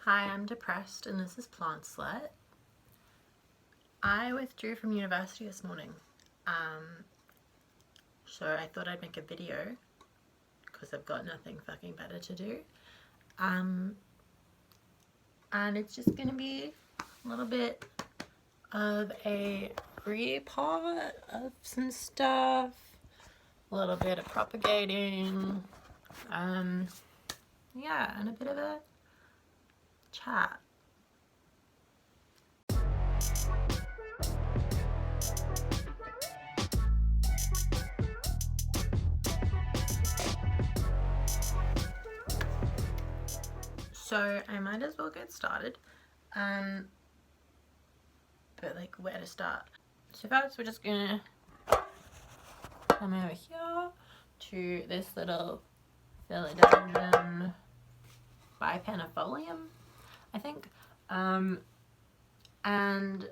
Hi, I'm depressed and this is Plant Slut. I withdrew from university this morning, so I thought I'd make a video because I've got nothing fucking better to do. And it's just gonna be a little bit of a repot of some stuff, a little bit of propagating, yeah, and a bit of a chat. So I might as well get started. But like, where to start? So first we're just gonna come over here to this little philodendron bipenifolium, I think. And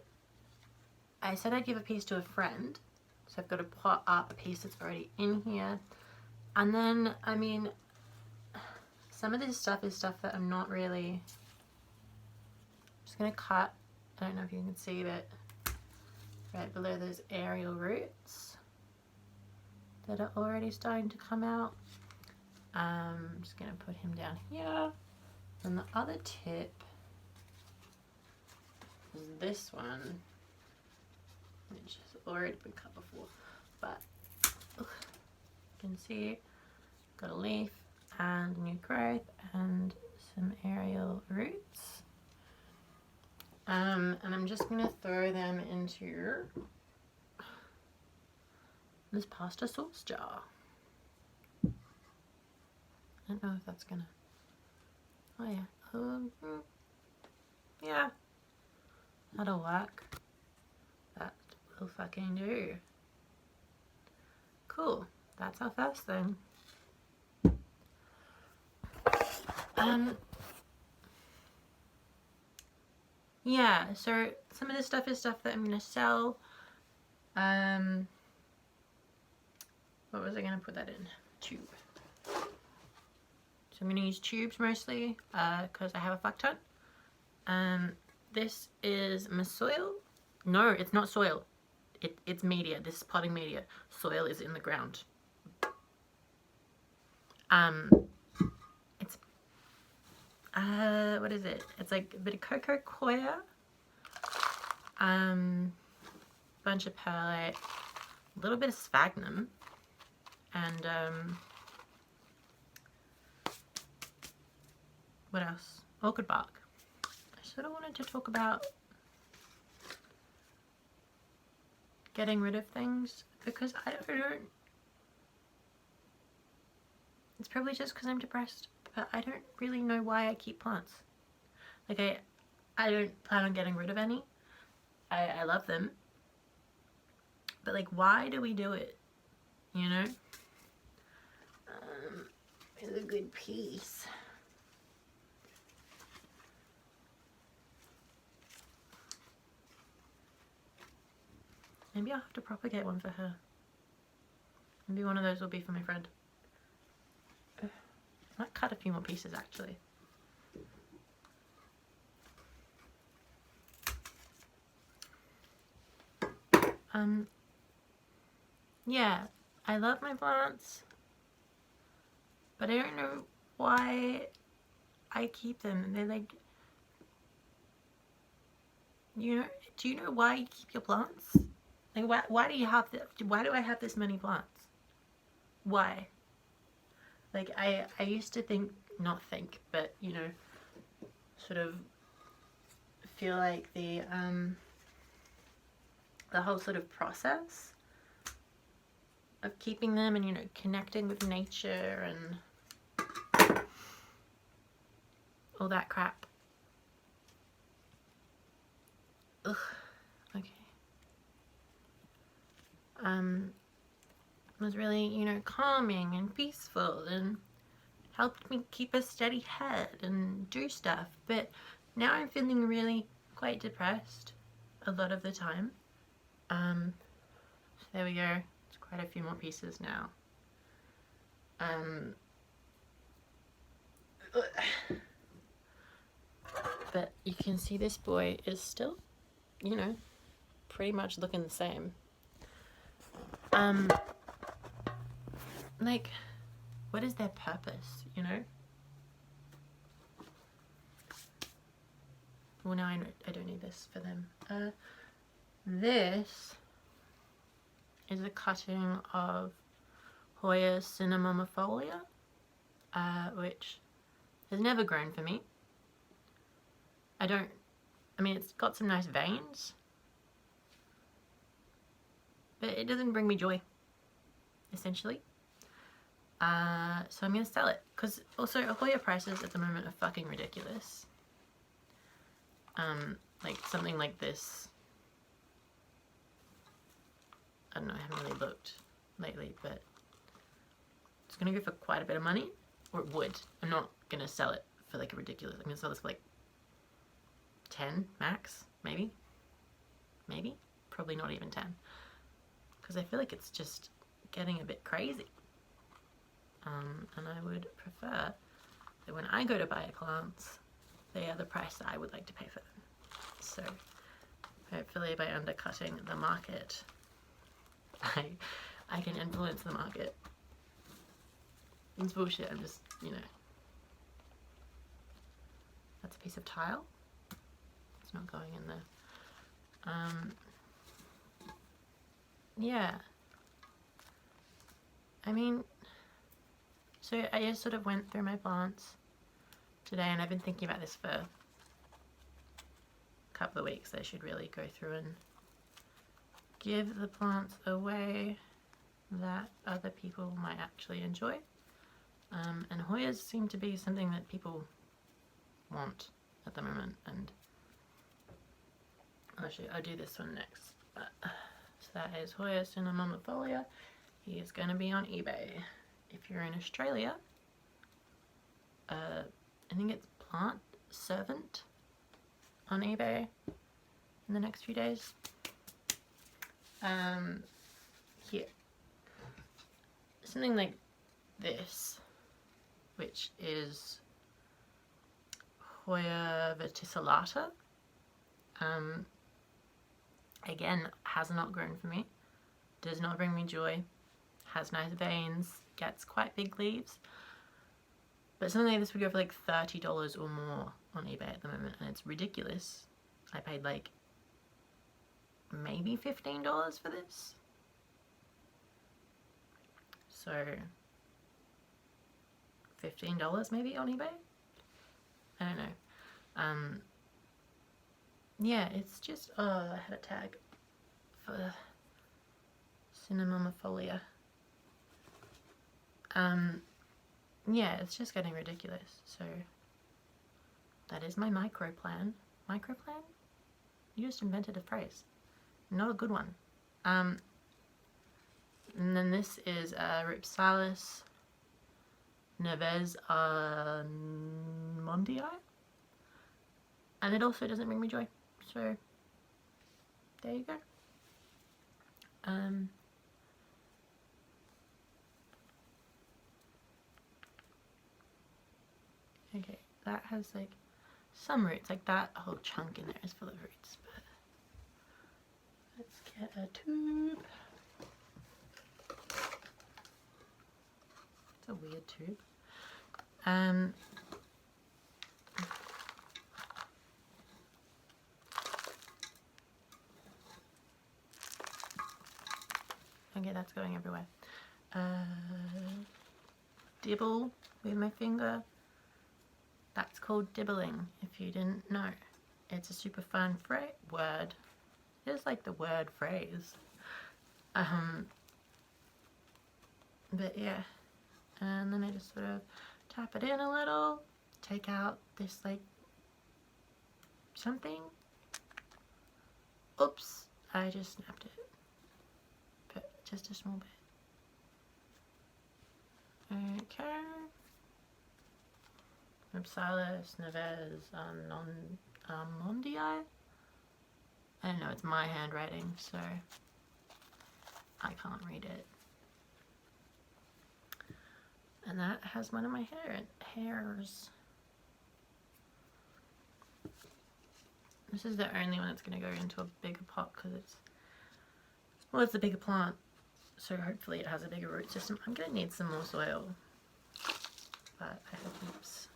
I said I'd give a piece to a friend, so I've got to pot up a piece that's already in here. And then, I mean, some of this stuff is stuff that I'm not really... I'm just gonna cut, I don't know if you can see, but right below those aerial roots that are already starting to come out. I'm just gonna put him down here. And the other tip is this one, which has already been cut before, but you can see got a leaf and new growth and some aerial roots. And I'm just gonna throw them into this pasta sauce jar. I don't know if that's gonna, oh yeah, yeah, that'll work. That will fucking do. Cool, that's our first thing. Yeah, so some of this stuff is stuff that I'm gonna sell. What was I gonna put that in? Tube. So I'm gonna use tubes mostly, because I have a fuck ton. This is my soil. No, it's not soil. It's media. This is potting media. Soil is in the ground. It's what is it? It's like a bit of cocoa coir, bunch of perlite, a little bit of sphagnum, and what else? Orchid bark. I sort of wanted to talk about getting rid of things because I don't, it's probably just because I'm depressed, but I don't really know why I keep plants. Like I don't plan on getting rid of any. I love them, but like, why do we do it, you know? Here's a good piece. Maybe I'll have to propagate one for her. Maybe one of those will be for my friend. I might cut a few more pieces actually. Yeah, I love my plants, but I don't know why I keep them. They're like, you know, do you know why you keep your plants? Like, why do you have why do I have this many plants? Why? Like, I used to think, not think, but, you know, sort of feel like the whole sort of process of keeping them and, you know, connecting with nature and all that crap. Ugh. Okay. Was really, you know, calming and peaceful and helped me keep a steady head and do stuff. But now I'm feeling really quite depressed a lot of the time. So there we go. It's quite a few more pieces now. But you can see this boy is still, you know, pretty much looking the same. Like, what is their purpose, you know? Well, no, I don't need this for them. This is a cutting of Hoya cinnamomophilia, which has never grown for me. I mean, it's got some nice veins, but it doesn't bring me joy, essentially. So I'm going to sell it, because also Hoya prices at the moment are fucking ridiculous. Like something like this, I don't know, I haven't really looked lately, but it's going to go for quite a bit of money, or it would. I'm not going to sell it for like a ridiculous, I'm going to sell this for like 10 max, maybe, probably not even 10, because I feel like it's just getting a bit crazy. And I would prefer that when I go to buy plants, they are the price that I would like to pay for them. So hopefully by undercutting the market, I can influence the market. It's bullshit, I'm just, you know. That's a piece of tile. It's not going in there. Yeah. I mean, so I just sort of went through my plants today, and I've been thinking about this for a couple of weeks. I should really go through and give the plants away that other people might actually enjoy. And Hoyas seem to be something that people want at the moment, and actually I'll do this one next. So that is Hoya cinnamomophilia. He is going to be on eBay. If you're in Australia, I think it's Plant Servant on eBay in the next few days. Here, something like this, which is Hoya verticillata. Again, has not grown for me, does not bring me joy, has nice veins, gets quite big leaves, but something like this would go for like $30 or more on eBay at the moment, and it's ridiculous. I paid like maybe $15 for this, so $15 maybe on eBay, I don't know. Yeah, it's just, oh, I had a tag for cinnamomophilia. Yeah, it's just getting ridiculous, so that is my micro plan. Micro plan? You just invented a phrase. Not a good one. And then this is Ripsalis Neves Mondii, and it also doesn't bring me joy. So there you go. Okay, that has like some roots, like that whole chunk in there is full of roots, but let's get a tube. It's a weird tube. Okay, that's going everywhere. Dibble with my finger. That's called dibbling, if you didn't know. It's a super fun word. It is like the word phrase. But yeah. And then I just sort of tap it in a little, take out this like something. Oops, I just snapped it. But just a small bit. Okay. Ripsalis Neves Mondii. I don't know, it's my handwriting, so I can't read it. And that has one of my hairs. This is the only one that's going to go into a bigger pot because it's, well, it's a bigger plant. So hopefully it has a bigger root system. I'm going to need some more soil. But I have heaps.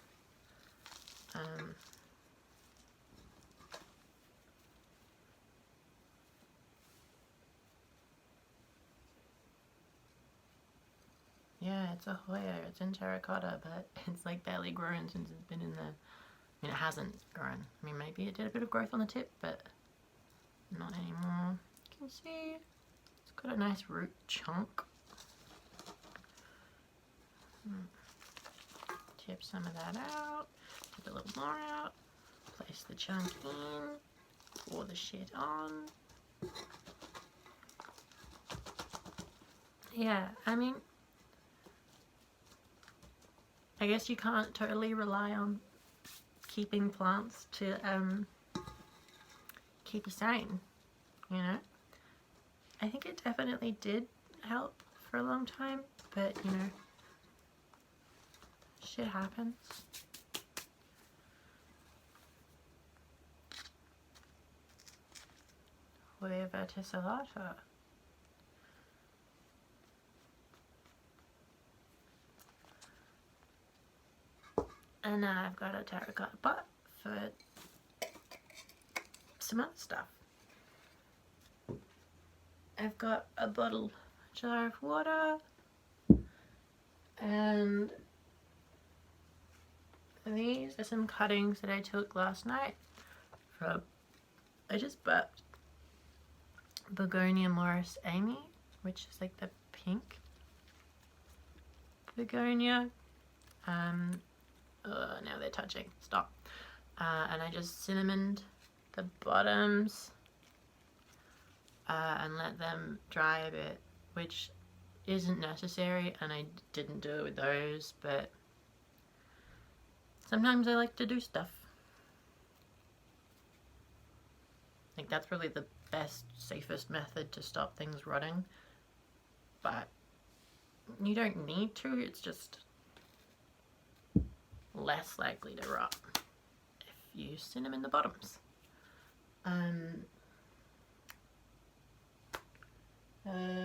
Yeah, it's a Hoya. It's in terracotta, but it's like barely grown since it's been in the... I mean, it hasn't grown. I mean, maybe it did a bit of growth on the tip, but not anymore. You can see it's got a nice root chunk. Tip some of that out. Tip a little more out. Place the chunk in. Pour the shit on. Yeah, I mean, I guess you can't totally rely on keeping plants to keep you sane, you know. I think it definitely did help for a long time, but you know, shit happens. Hoya verticillata. And now I've got a terracotta pot for some other stuff. I've got a jar of water, and these are some cuttings that I took last night from, I just burped, Begonia Morris Amy, which is like the pink begonia. Now they're touching. Stop. And I just cinnamoned the bottoms and let them dry a bit, which isn't necessary, and I didn't do it with those, but sometimes I like to do stuff. Like, that's probably the best, safest method to stop things rotting, but you don't need to, it's just less likely to rot if you cinnamon the bottoms.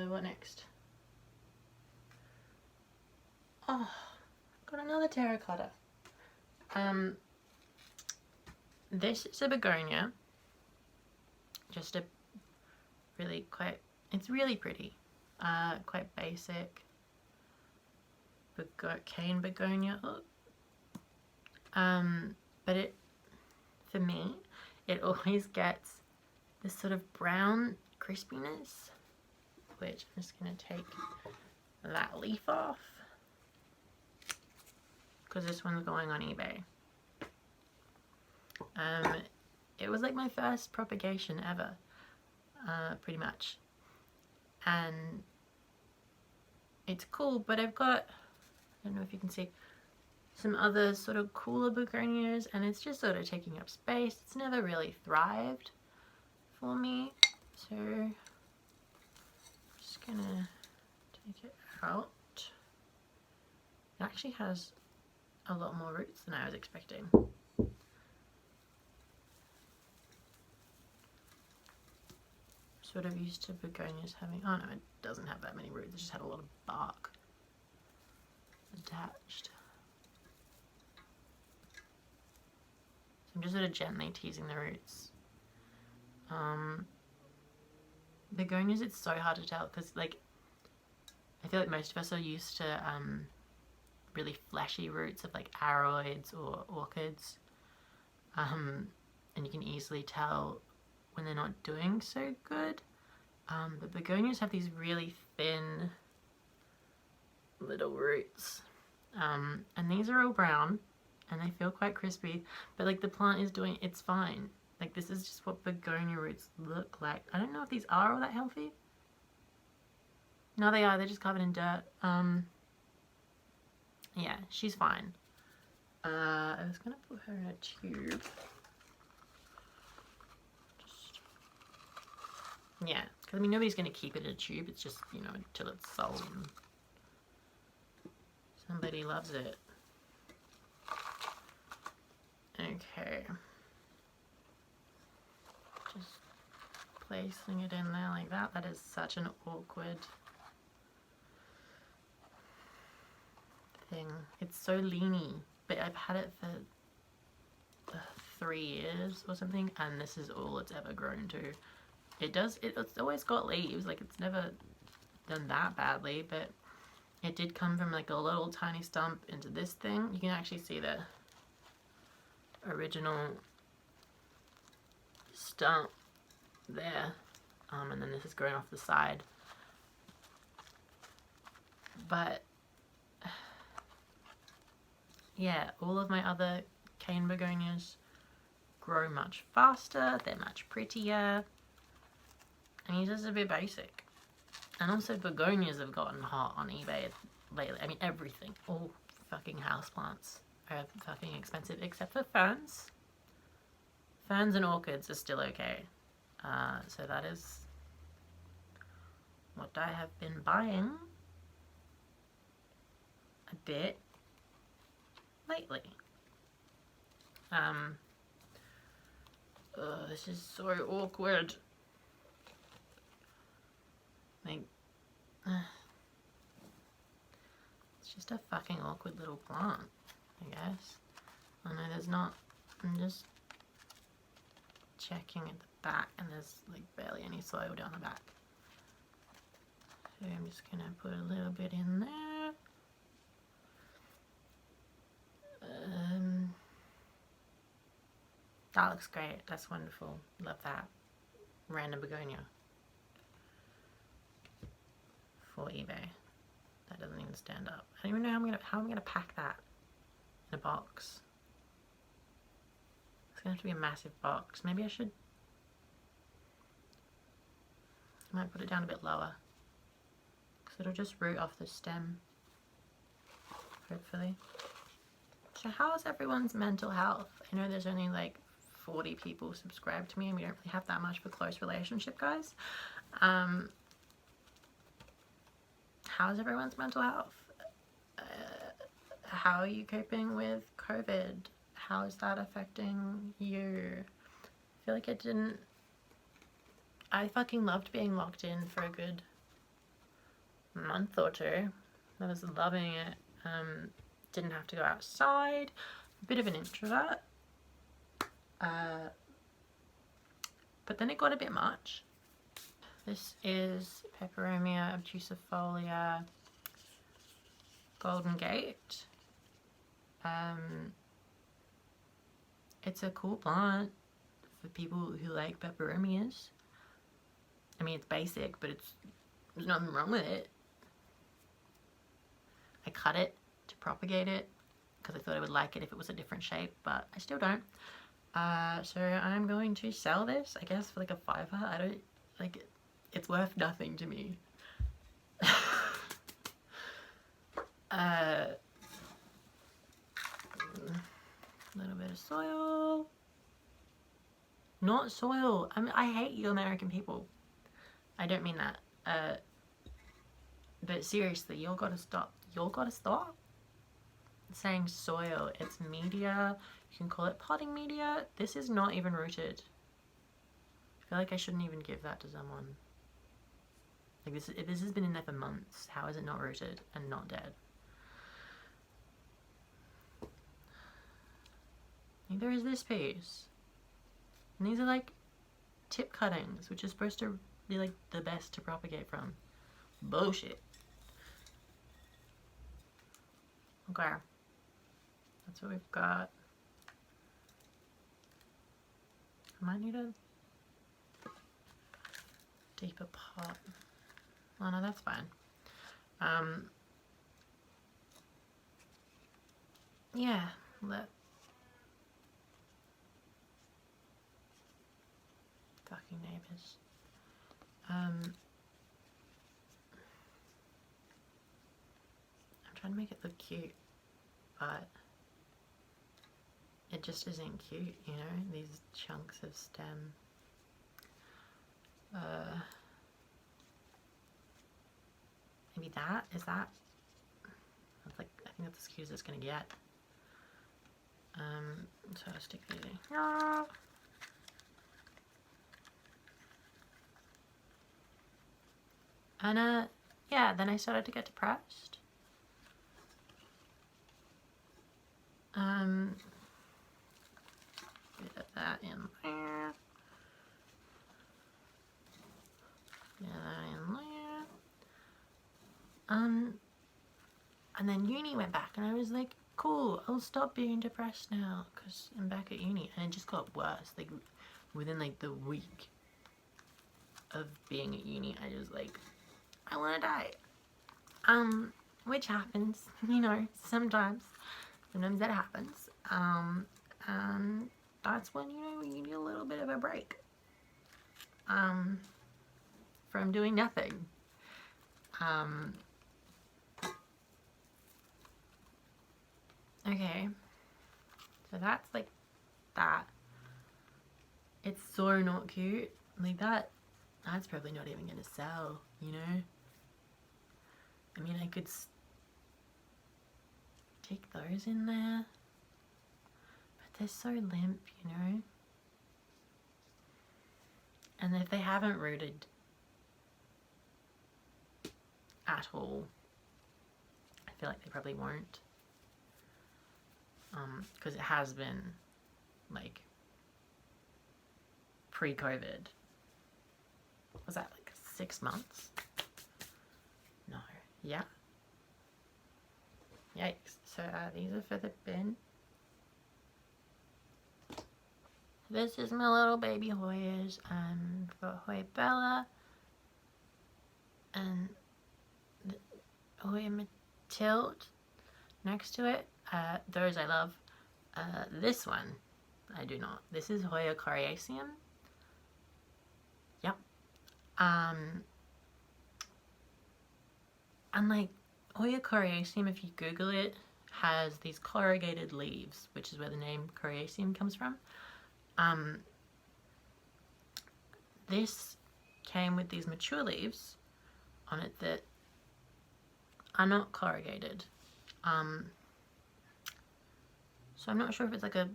What next? Oh, got another terracotta. This is a begonia. Just a really it's really pretty. Quite basic. Cane begonia. But it, for me, it always gets this sort of brown crispiness, which I'm just going to take that leaf off because this one's going on eBay. It was like my first propagation ever, pretty much, and it's cool, but I've got, I don't know if you can see, some other sort of cooler begonias, and it's just sort of taking up space. It's never really thrived for me, so I'm just gonna take it out. It actually has a lot more roots than I was expecting. Sort of used to begonias having, oh no, it doesn't have that many roots, it just had a lot of bark attached. So I'm just sort of gently teasing the roots. Begonias, it's so hard to tell because, like, I feel like most of us are used to really fleshy roots of like aroids or orchids, and you can easily tell when they're not doing so good. But begonias have these really thin little roots, and these are all brown and they feel quite crispy, but like the plant is doing, it's fine. Like, this is just what begonia roots look like. I don't know if these are all that healthy. No, they are, they're just covered in dirt. Yeah, she's fine. I was gonna put her in a tube. Yeah, because I mean, nobody's going to keep it in a tube. It's just, you know, until it's sold and somebody loves it. Okay. just placing it in there like that. That is such an awkward thing. It's so leany, but I've had it for 3 years or something, and this is all it's ever grown to. It's always got leaves, like it's never done that badly, but it did come from like a little tiny stump into this thing. You can actually see the original stump there, and then this is growing off the side. But yeah, all of my other cane begonias grow much faster, they're much prettier, and he's just a bit basic. And also begonias have gotten hot on eBay lately. I mean everything, all fucking houseplants are fucking expensive except for ferns. Ferns and orchids are still okay. So that is what I have been buying a bit lately. This is so awkward. Like, it's just a fucking awkward little plant, I guess. I know there's not, I'm just checking at the back, and there's like barely any soil down the back. So I'm just gonna put a little bit in there. That looks great. That's wonderful. Love that. Random begonia for eBay. That doesn't even stand up. I don't even know how I'm gonna pack that in a box. It's gonna have to be a massive box. Maybe I might put it down a bit lower, because it'll just root off the stem, hopefully. So how is everyone's mental health? I know there's only like 40 people subscribed to me, and we don't really have that much of a close relationship, guys. How's everyone's mental health? How are you coping with COVID? How is that affecting you? I feel like I fucking loved being locked in for a good month or two. I was loving it. Didn't have to go outside. A bit of an introvert. But then it got a bit much. This is Peperomia obtusifolia Golden Gate. It's a cool plant for people who like peperomias. I mean, it's basic, but there's nothing wrong with it. I cut it to propagate it because I thought I would like it if it was a different shape, but I still don't. So I'm going to sell this, I guess, for like a $5. I don't like it. It's worth nothing to me. A little bit of soil. Not soil. I hate you American people. I don't mean that. But seriously, you'll gotta stop. You'll gotta stop saying soil. It's media. You can call it potting media. This is not even rooted. I feel like I shouldn't even give that to someone. Like this has been in there for months. How is it not rooted and not dead? Neither is this piece. And these are like tip cuttings, which is supposed to be like the best to propagate from. Bullshit. Okay. That's what we've got. I might need a deeper pot. Oh no, that's fine. Yeah, fucking neighbors. I'm trying to make it look cute, but it just isn't cute, you know, these chunks of stem. Maybe that, is that? That's like, I think that's as cute as it's gonna get. So I'll stick these in. And yeah, then I started to get depressed. Bit of that in there. Bit of that in there. And then uni went back, and I was like, cool, I'll stop being depressed now because I'm back at uni. And it just got worse. Like within like the week of being at uni, I was like, I want to die. Which happens, you know, sometimes that happens. And that's when, you know, you need a little bit of a break from doing nothing. Okay, so that's like that. It's so not cute. Like that's probably not even gonna sell, you know? I mean, I could stick those in there, but they're so limp, you know? And if they haven't rooted at all, I feel like they probably won't. Because it has been like pre-COVID. Was that like 6 months? No. Yeah. Yikes. So these are for the bin. This is my little baby Hoyas. For Hoya Bella and the Hoya Matilde next to it. Those I love. This one I do not. This is Hoya coriaceum. Yep. And like Hoya coriaceum, if you Google it, has these corrugated leaves, which is where the name coriaceum comes from. This came with these mature leaves on it that are not corrugated. So I'm not sure if it's like a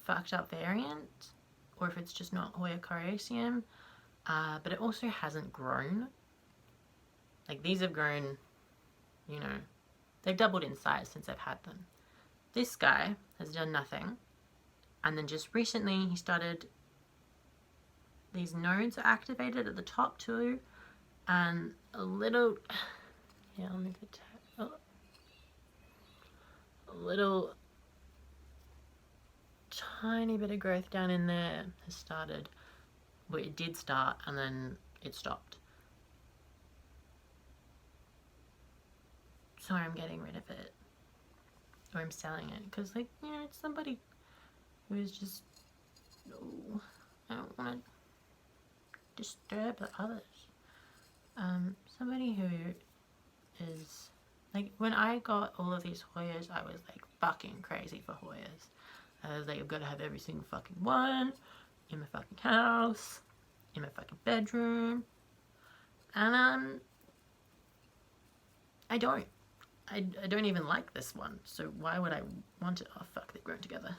fucked up variant or if it's just not Hoya coriaceum, but it also hasn't grown. Like these have grown, you know, they've doubled in size since I've had them. This guy has done nothing, and then just recently he started, these nodes are activated at the top too, and a little, yeah, let me get a little tiny bit of growth down in there has started. Well, it did start and then it stopped. So I'm getting rid of it, or I'm selling it, because like, you know, it's somebody who is just, oh, I don't want to disturb the others. Somebody who is like, when I got all of these Hoyas, I was like fucking crazy for Hoyas. I was like, I've got to have every single fucking one in my fucking house, in my fucking bedroom, and I don't. I don't even like this one, so why would I want it? Oh fuck, they've grown together.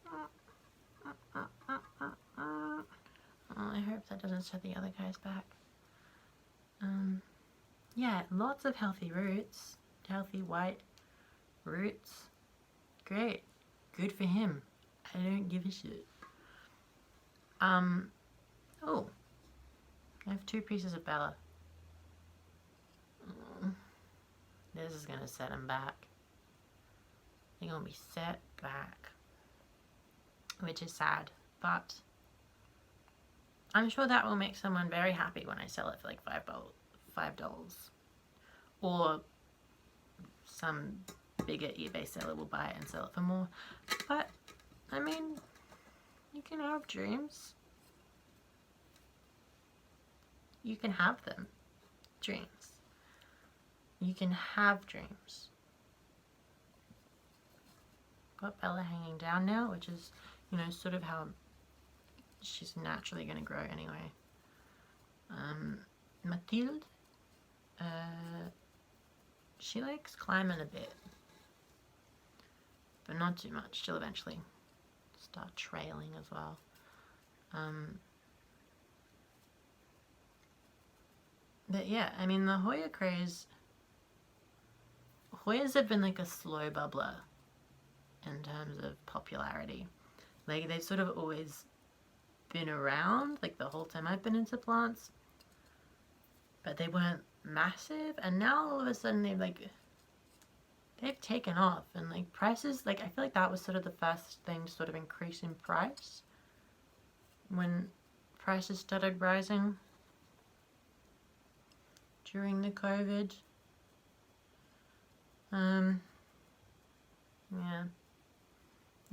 Oh, I hope that doesn't set the other guys back. Yeah, lots of healthy roots, healthy white roots. Great, good for him. I don't give a shit. Oh, I have 2 pieces of Bella. This is gonna set him back. They're gonna be set back, which is sad, but I'm sure that will make someone very happy when I sell it for like $5, or some bigger eBay seller will buy it and sell it for more. But I mean, you can have dreams. You can have them. Dreams. You can have dreams. Got Bella hanging down now, which is, you know, sort of how she's naturally going to grow anyway. Mathilde, she likes climbing a bit, but not too much. She'll eventually start trailing as well. But yeah, I mean, the Hoya craze, Hoyas have been like a slow bubbler in terms of popularity. Like, they've sort of always been around, like the whole time I've been into plants, but they weren't massive, and now all of a sudden they've taken off, and like prices, like I feel like that was sort of the first thing to sort of increase in price when prices started rising during the COVID. Yeah.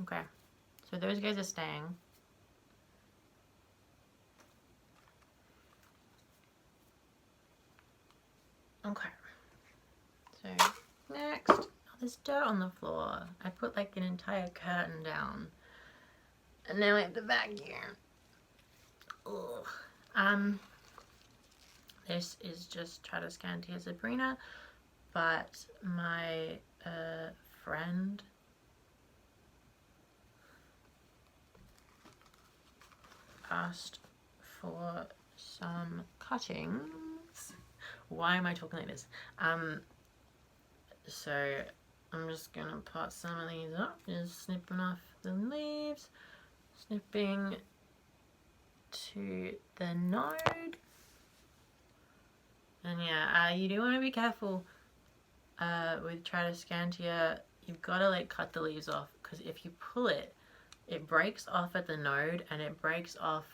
Okay. So those guys are staying. Okay. So next, oh, there's dirt on the floor. I put like an entire curtain down, and now I have to vacuum. Ugh. This is just Tradescantia Sabrina, but my friend asked for some cuttings. Why am I talking like this? So I'm just gonna pot some of these up, just snipping off the leaves, snipping to the node. And yeah, you do want to be careful with Tradescantia. You've got to like cut the leaves off, because if you pull it, it breaks off at the node and it breaks off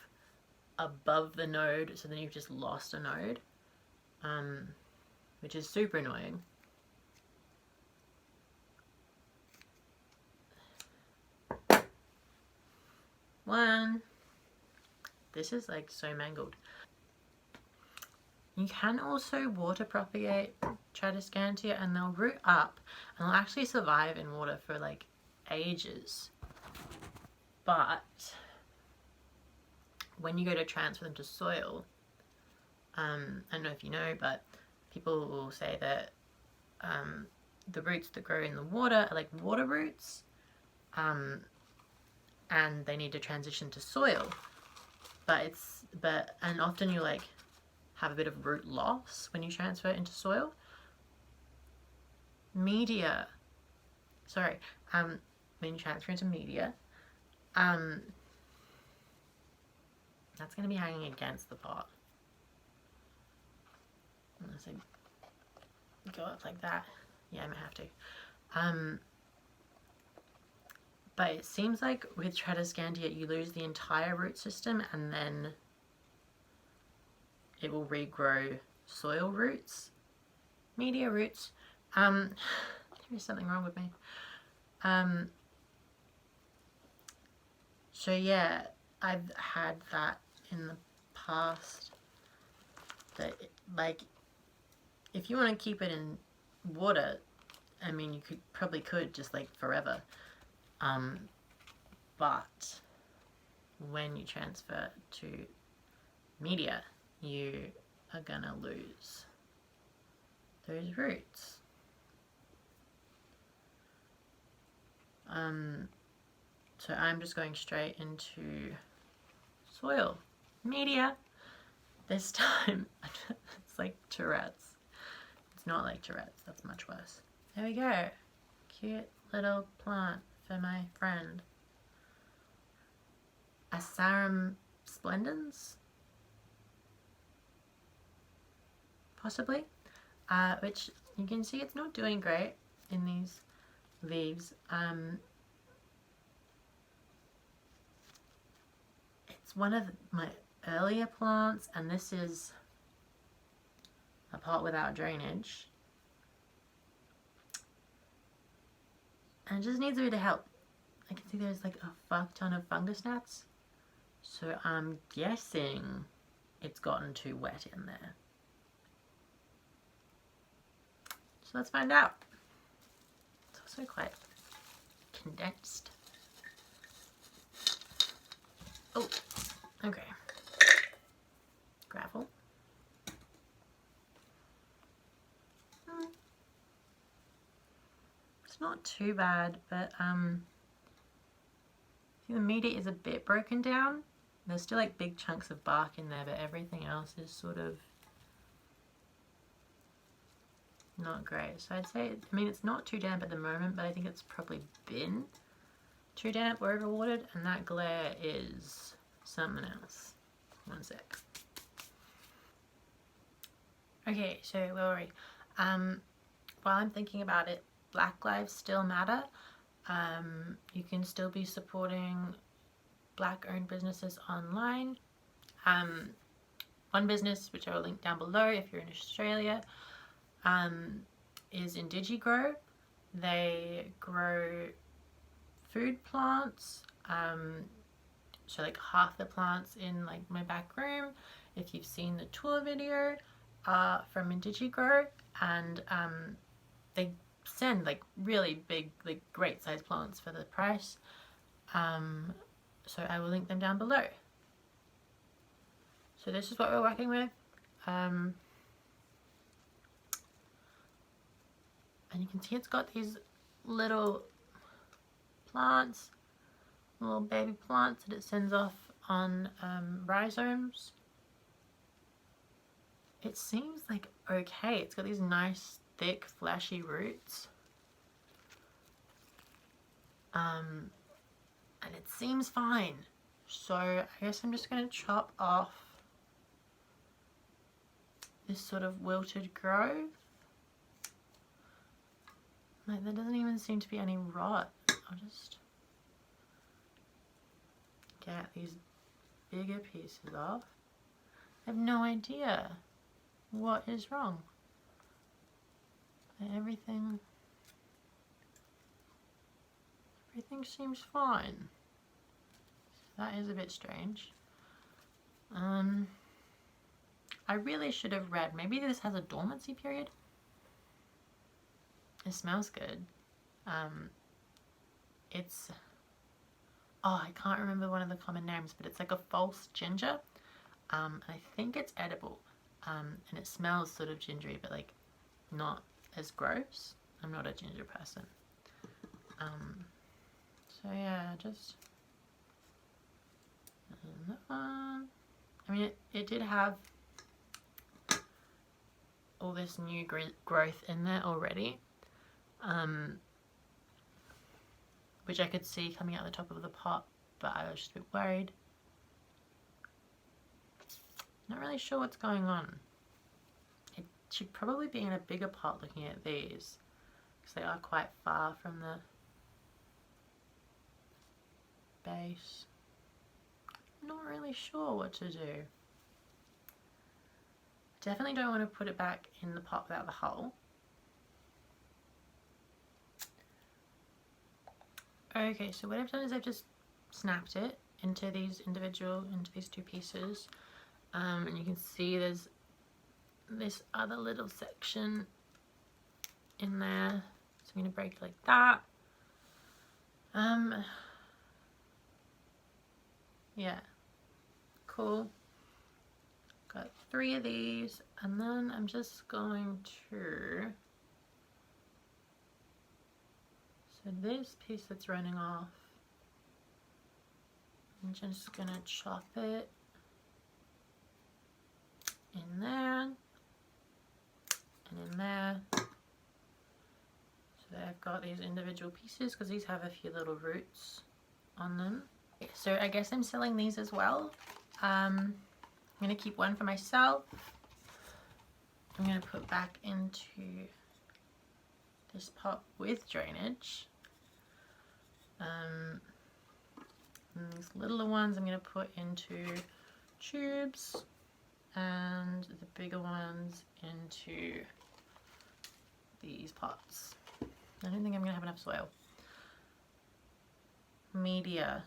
above the node, so then you've just lost a node, which is super annoying. One. This is like so mangled. You can also water propagate Tradescantia, and they'll root up and they'll actually survive in water for like ages. But when you go to transfer them to soil, I don't know if you know, but people will say that the roots that grow in the water are like water roots, and they need to transition to soil. And often you like have a bit of root loss when you transfer it into soil. Media. Sorry. When you transfer into media, that's going to be hanging against the pot. Unless I go up like that. Yeah, I might have to. But it seems like with Tradescantia, you lose the entire root system, and then it will regrow soil roots, media roots. There's something wrong with me. So yeah, I've had that in the past. That like, if you want to keep it in water, I mean, you probably could just like forever. But when you transfer to media, you are gonna lose those roots. So I'm just going straight into soil. Media. This time, it's like Tourette's. It's not like Tourette's, that's much worse. There we go. Cute little plant for my friend. Asarum splendens? Possibly. Which you can see it's not doing great in these leaves. It's one of my earlier plants, and this is a pot without drainage. And it just needs a bit of help. I can see there's like a fuck ton of fungus gnats. So I'm guessing it's gotten too wet in there. So let's find out. It's also quite condensed. Oh, okay. Gravel. It's not too bad, but the media is a bit broken down. There's still like big chunks of bark in there, but everything else is sort of not great. So I'd say, I mean, it's not too damp at the moment, but I think it's probably been too damp or overwatered, and that glare is something else. One sec. Okay, so where were we? While I'm thinking about it, Black lives still matter. You can still be supporting Black-owned businesses online. One business, which I will link down below if you're in Australia, is Indigigrow. They grow food plants, so like half the plants in like my back room, if you've seen the tour video, are from Indigigrow, and they send like really big, like great size plants for the price. So I will link them down below. So this is what we're working with. And you can see it's got these little plants, little baby plants that it sends off on rhizomes. It seems like okay. It's got these nice, thick, fleshy roots. And it seems fine. So I guess I'm just going to chop off this sort of wilted growth. Like, there doesn't even seem to be any rot. I'll just get these bigger pieces off. I have no idea what is wrong. Everything seems fine. That is a bit strange. I really should have read. Maybe this has a dormancy period. It smells good. It's, oh, I can't remember one of the common names, but it's like a false ginger. And I think it's edible. And it smells sort of gingery, but like not as gross. I'm not a ginger person. So yeah, just that one. I mean, it did have all this new growth in there already, which I could see coming out the top of the pot, but I was just a bit worried. Not really sure what's going on. It should probably be in a bigger pot looking at these, because they are quite far from the base. Not really sure what to do. Definitely don't want to put it back in the pot without the hole. Okay, so what I've done is I've just snapped it into these two pieces. And you can see there's this other little section in there. So I'm going to break it like that. Yeah, cool. Got 3 of these, and then I'm just going to, so this piece that's running off, I'm just gonna chop it in there and in there, so that I've got these individual pieces, because these have a few little roots on them. So I guess I'm selling these as well. I'm going to keep one for myself. I'm going to put back into this pot with drainage. And these littler ones I'm going to put into tubes, and the bigger ones into these pots. I don't think I'm going to have enough soil. Media.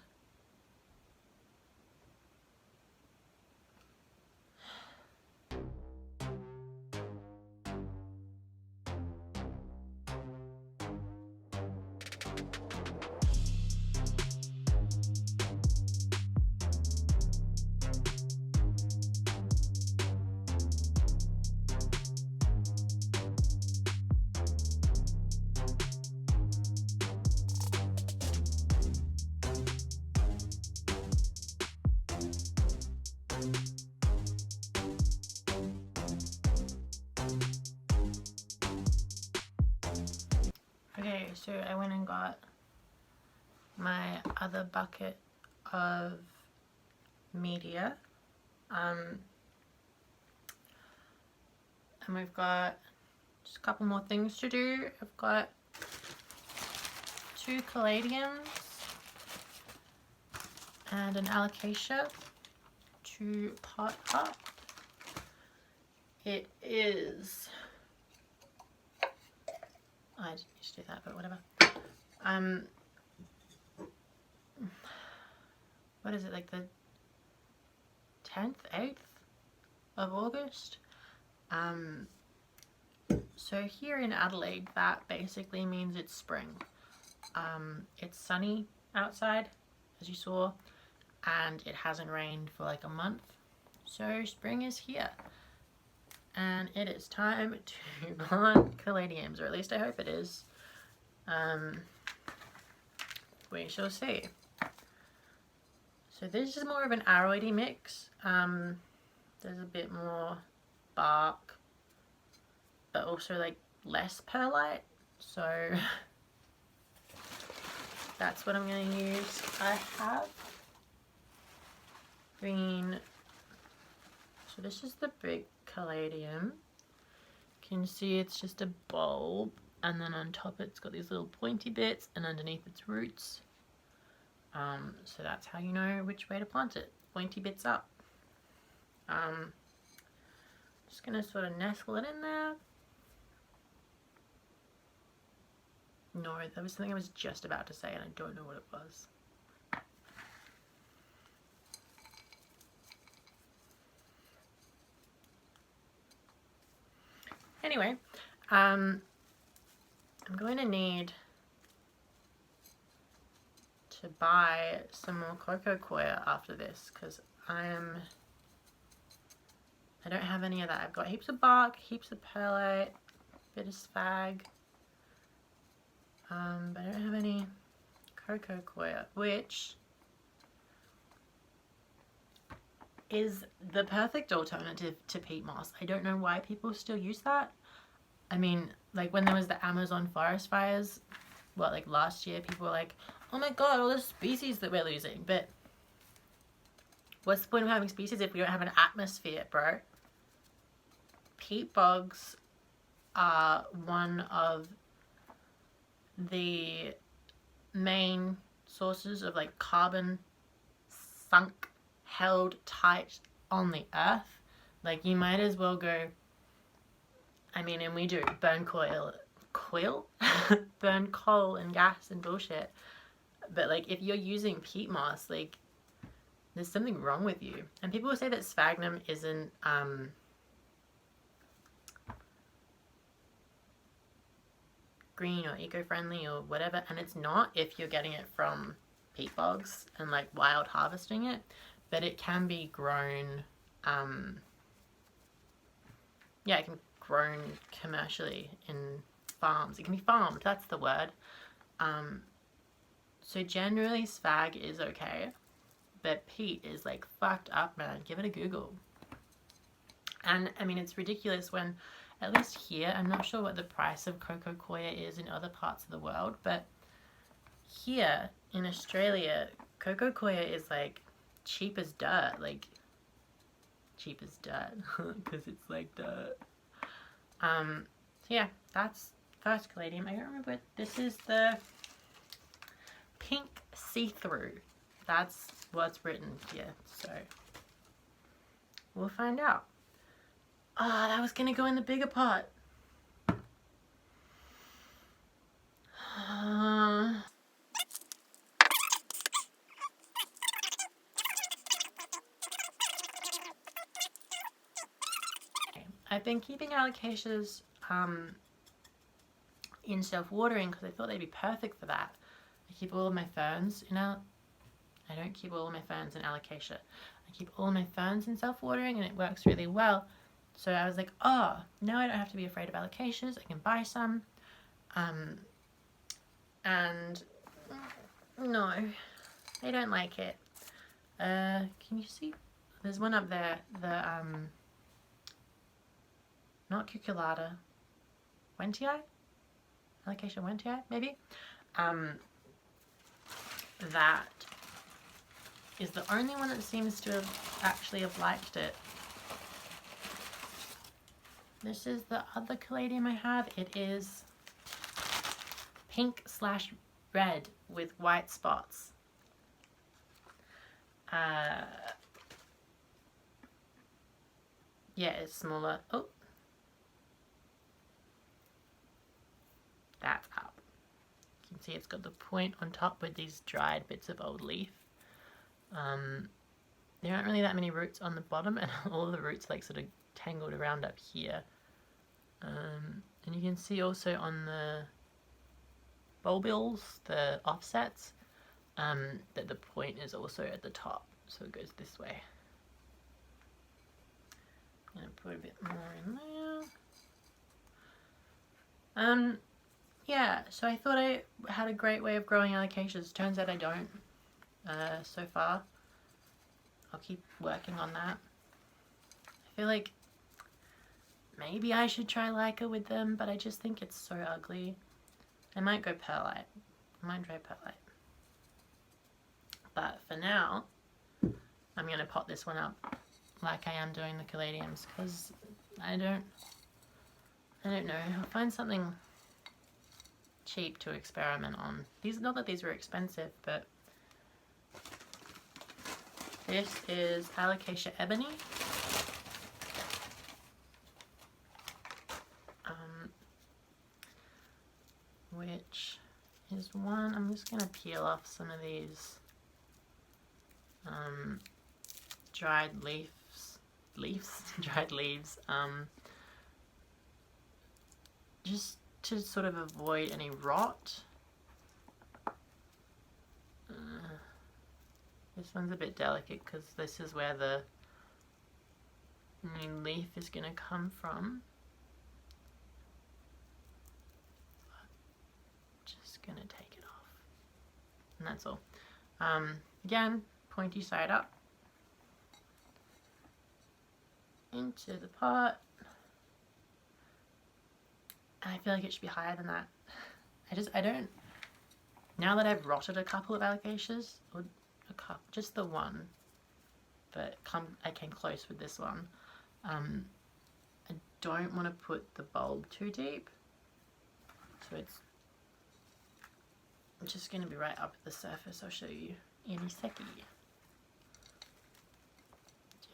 so I went and got my other bucket of media. And we've got just a couple more things to do. I've got 2 caladiums and an alocasia to pot up. It is, I didn't used to do that, but whatever. What is it, like the 10th, 8th of August? So here in Adelaide, that basically means it's spring. It's sunny outside, as you saw, and it hasn't rained for like a month. So spring is here. And it is time to plant caladiums, or at least I hope it is. We shall see. So this is more of an arrowheady mix. There's a bit more bark, but also like less perlite. So that's what I'm going to use. I have been, so this is the big caladium. You can see it's just a bulb, and then on top it's got these little pointy bits, and underneath its roots. So that's how you know which way to plant it. Pointy bits up. Just gonna sort of nestle it in there. No, that was something I was just about to say and I don't know what it was. Anyway, I'm going to need to buy some more coco coir after this, because I don't have any of that. I've got heaps of bark, heaps of perlite, bit of spag, but I don't have any coco coir, which is the perfect alternative to peat moss. I don't know why people still use that. I mean, like when there was the Amazon forest fires, what, like last year, people were like, oh my god, all the species that we're losing. But what's the point of having species if we don't have an atmosphere, bro? Peat bogs are one of the main sources of like carbon sunk, held tight on the earth. Like you might as well go, I mean, and we do burn burn coal and gas and bullshit. But like if you're using peat moss, like there's something wrong with you. And people will say that sphagnum isn't green or eco-friendly or whatever, and it's not if you're getting it from peat bogs and like wild harvesting it, but it can be grown, yeah, it can be grown commercially in farms. It can be farmed, that's the word. So generally spag is okay, but peat is like fucked up, man. Give it a Google. And I mean, it's ridiculous when, at least here, I'm not sure what the price of coco coir is in other parts of the world, but here in Australia, coco coir is like cheap as dirt, like cheap as dirt, because it's like dirt. So yeah, that's first caladium. I don't remember, this is the pink see-through. That's what's written here, so we'll find out. Ah, that was gonna go in the bigger pot. I've been keeping alocasias in self-watering because I thought they'd be perfect for that. I keep all of my ferns in I don't keep all of my ferns in alocasia. I keep all of my ferns in self-watering and it works really well. So I was like, oh, now I don't have to be afraid of alocasias. I can buy some. And no, they don't like it. Can you see? There's one up there, the not cucullata, Wentii? Alocasia wentii, maybe. That is the only one that seems to have liked it. This is the other caladium I have. It is pink/red with white spots. Yeah, it's smaller. Oh, that's up. You can see it's got the point on top with these dried bits of old leaf. There aren't really that many roots on the bottom, and all the roots like sort of tangled around up here. And you can see also on the bulbils, the offsets, that the point is also at the top, so it goes this way. I'm gonna put a bit more in there. Yeah, so I thought I had a great way of growing alocasias. Turns out I don't, so far. I'll keep working on that. I feel like maybe I should try Leica with them, but I just think it's so ugly. I might go perlite. I might try perlite. But for now, I'm going to pot this one up like I am doing the caladiums, because I don't know. I'll find something cheap to experiment on. Not that these were expensive, but this is Alocasia ebony. Which is one, I'm just going to peel off some of these dried leaves, just to sort of avoid any rot. This one's a bit delicate because this is where the new leaf is going to come from. Just going to take it off. And that's all. Again, pointy side up. Into the pot. I feel like it should be higher than that. I don't, now that I've rotted a couple of alocasias, or just the one, but I came close with this one. I don't want to put the bulb too deep, so it's just going to be right up at the surface. I'll show you in a second.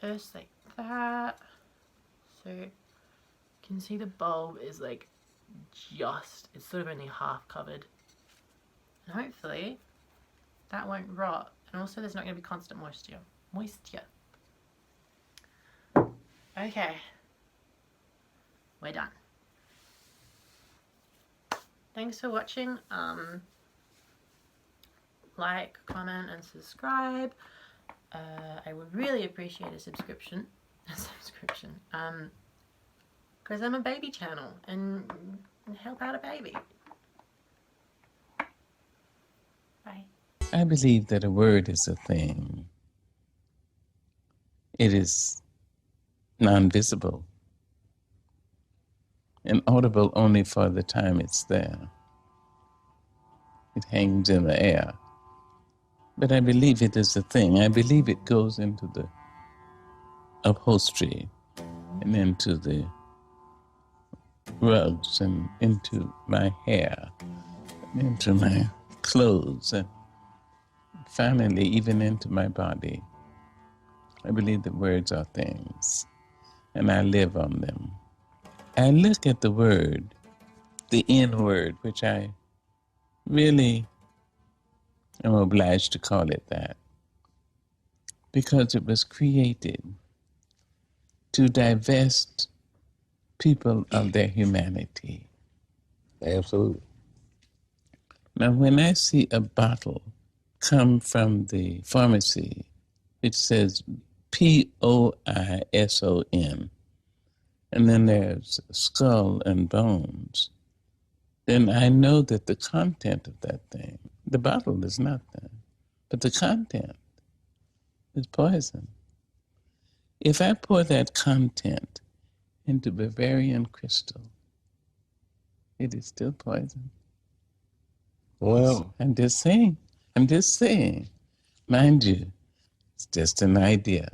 Just like that. So you can see the bulb is like it's sort of only half covered, and hopefully that won't rot, and also there's not going to be constant moisture. Okay, we're done. Thanks for watching. Like, comment and subscribe. I would really appreciate a subscription because I'm a baby channel and help out a baby. Bye. I believe that a word is a thing. It is non-visible and audible only for the time it's there. It hangs in the air. But I believe it is a thing. I believe it goes into the upholstery and into the rugs and into my hair, and into my clothes, and finally even into my body. I believe that words are things, and I live on them. I look at the word, the N word, which I really am obliged to call it that, because it was created to divest people of their humanity. Absolutely. Now, when I see a bottle come from the pharmacy, it says Poison, and then there's skull and bones, then I know that the content of that thing, the bottle is not that, but the content is poison. If I pour that content into Bavarian crystal, it is still poison. Well, I'm just saying. I'm just saying. Mind you, it's just an idea.